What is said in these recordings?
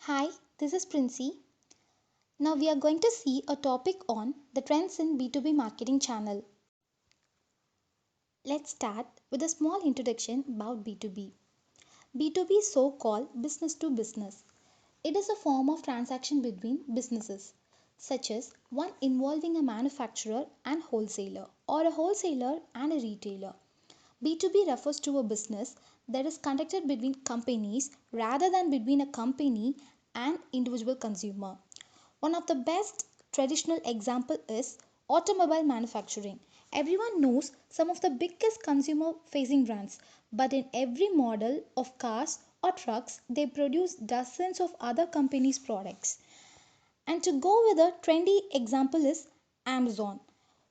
Hi, this is Princey. Now we are going to see a topic on the trends in B2B marketing channel. Let's start with a small introduction about B2B. B2B is so-called business to business. It is a form of transaction between businesses, such as one involving a manufacturer and wholesaler or a wholesaler and a retailer. B2B refers to a business that is conducted between companies rather than between a company and individual consumer. One of the best traditional example is automobile manufacturing. Everyone knows some of the biggest consumer facing brands, but in every model of cars or trucks they produce dozens of other companies' products. And to go with a trendy example is Amazon,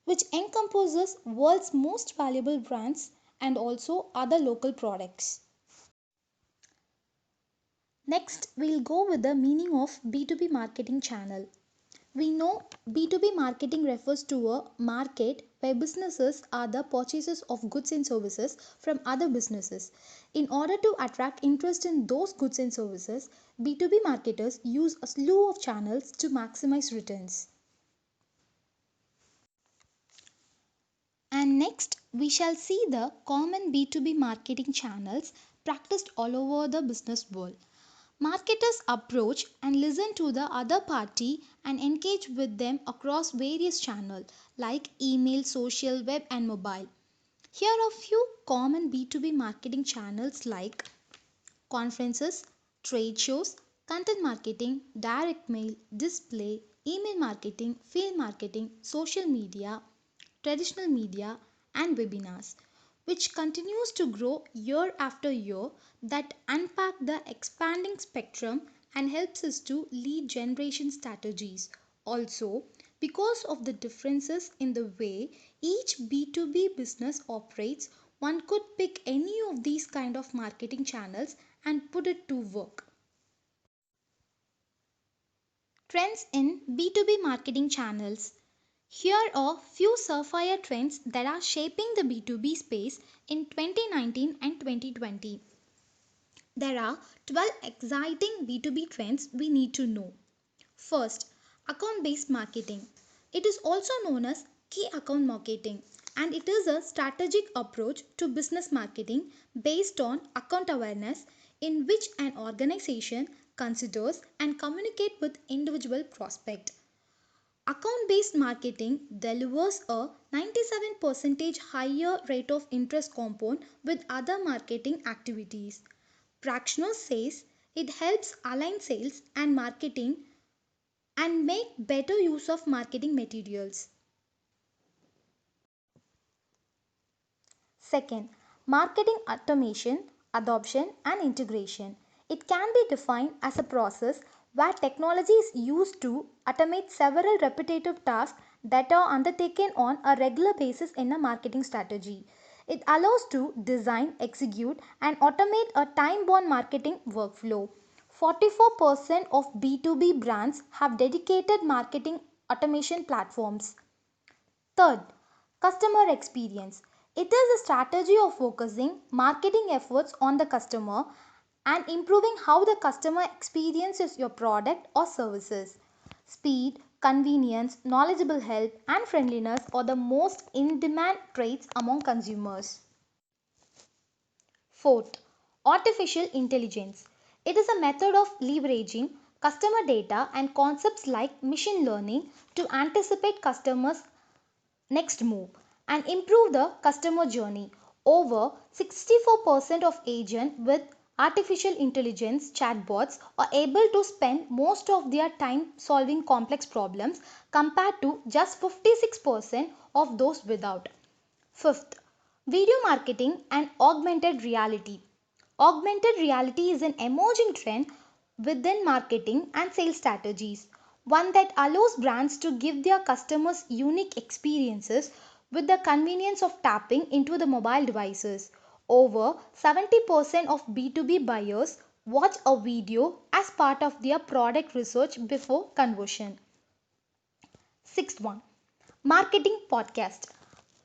which encompasses world's most valuable brands and also other local products. Next, we'll go with the meaning of B2B marketing channel. We know B2B marketing refers to a market where businesses are the purchasers of goods and services from other businesses. In order to attract interest in those goods and services, B2B marketers use a slew of channels to maximize returns. And next, we shall see the common B2B marketing channels practiced all over the business world. Marketers approach and listen to the other party and engage with them across various channels like email, social, web, and mobile. Here are a few common B2B marketing channels like conferences, trade shows, content marketing, direct mail, display, email marketing, field marketing, social media, traditional media, and webinars, which continues to grow year after year that unpack the expanding spectrum and helps us to lead generation strategies. Also, because of the differences in the way each B2B business operates, one could pick any of these kind of marketing channels and put it to work. Trends in B2B marketing channels. Here are few surefire trends that are shaping the B2B space in 2019 and 2020. There are 12 exciting B2B trends we need to know. First, account based marketing. It is also known as key account marketing, and it is a strategic approach to business marketing based on account awareness in which an organization considers and communicates with individual prospect. Account based marketing delivers a 97% higher rate of interest compound with other marketing activities. Praxnos says it helps align sales and marketing and make better use of marketing materials. Second, marketing automation, adoption, and integration. It can be defined as a process where technology is used to automate several repetitive tasks that are undertaken on a regular basis in a marketing strategy. It allows to design, execute, and automate a time-bound marketing workflow. 44% of B2B brands have dedicated marketing automation platforms. Third, customer experience. It is a strategy of focusing marketing efforts on the customer and improving how the customer experiences your product or services. Speed, convenience, knowledgeable help, and friendliness are the most in demand traits among consumers. Fourth, artificial intelligence. It is a method of leveraging customer data and concepts like machine learning to anticipate customers' next move and improve the customer journey. Over 64% of agents with artificial intelligence chatbots are able to spend most of their time solving complex problems compared to just 56% of those without. Fifth, video marketing and augmented reality. Augmented reality is an emerging trend within marketing and sales strategies, one that allows brands to give their customers unique experiences with the convenience of tapping into the mobile devices. Over 70% of B2B buyers watch a video as part of their product research before conversion. Sixth one, marketing podcast.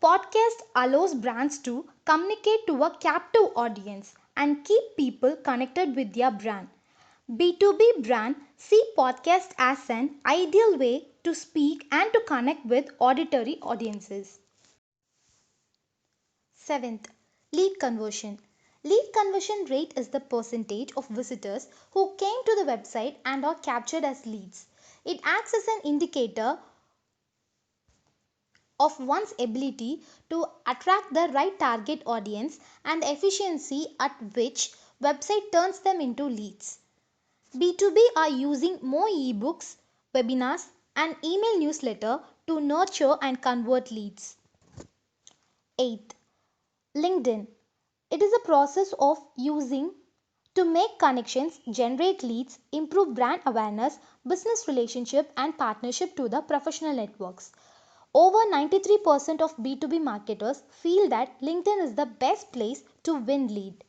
Podcast allows brands to communicate to a captive audience and keep people connected with their brand. B2B brand see podcast as an ideal way to speak and to connect with auditory audiences. Seventh, lead conversion. Lead conversion rate is the percentage of visitors who came to the website and are captured as leads. It acts as an indicator of one's ability to attract the right target audience and the efficiency at which website turns them into leads. B2B are using more ebooks, webinars and email newsletter to nurture and convert leads. Eighth, LinkedIn. It is a process of using to make connections, generate leads, improve brand awareness, business relationship and partnership to the professional networks. Over 93% of B2B marketers feel that LinkedIn is the best place to win lead.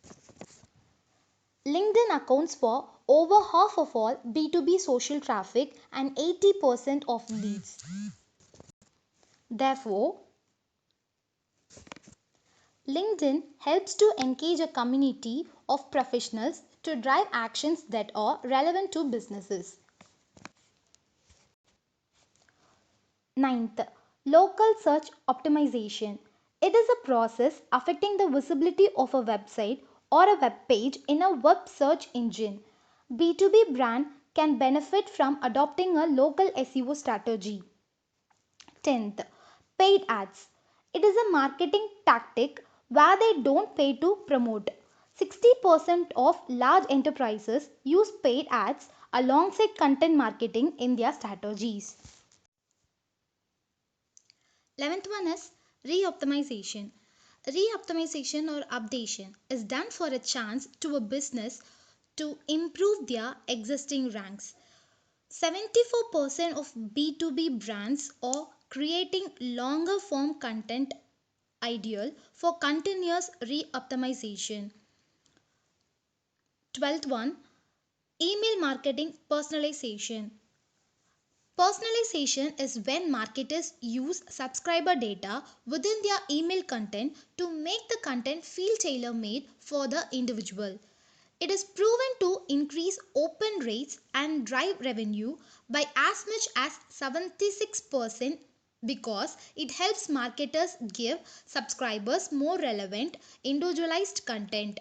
LinkedIn accounts for over half of all B2B social traffic and 80% of leads. Therefore, LinkedIn helps to engage a community of professionals to drive actions that are relevant to businesses. Ninth, local search optimization. It is a process affecting the visibility of a website or a web page in a web search engine. B2B brand can benefit from adopting a local SEO strategy. 10th, paid ads. It is a marketing tactic where they don't pay to promote. 60% of large enterprises use paid ads alongside content marketing in their strategies. 11th one is re-optimization. Re-optimization or updation is done for a chance to a business to improve their existing ranks. 74% of B2B brands are creating longer form content ideal for continuous re-optimization. 12th one, email marketing personalization. Personalization is when marketers use subscriber data within their email content to make the content feel tailor made for the individual. It is proven to increase open rates and drive revenue by as much as 76% because it helps marketers give subscribers more relevant, individualized content.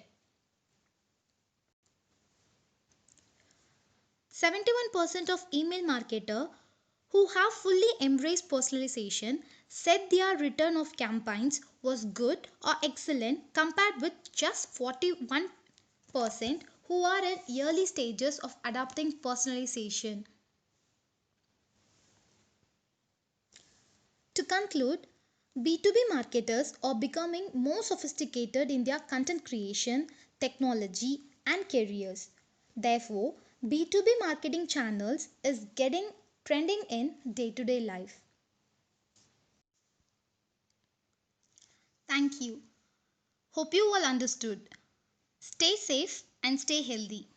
71% of email marketers who have fully embraced personalization said their return of campaigns was good or excellent compared with just 41% who are in early stages of adopting personalization. To conclude, B2B marketers are becoming more sophisticated in their content creation, technology, and careers. Therefore, B2B marketing channels is getting trending in day-to-day life. Thank you. Hope you all understood. Stay safe and stay healthy.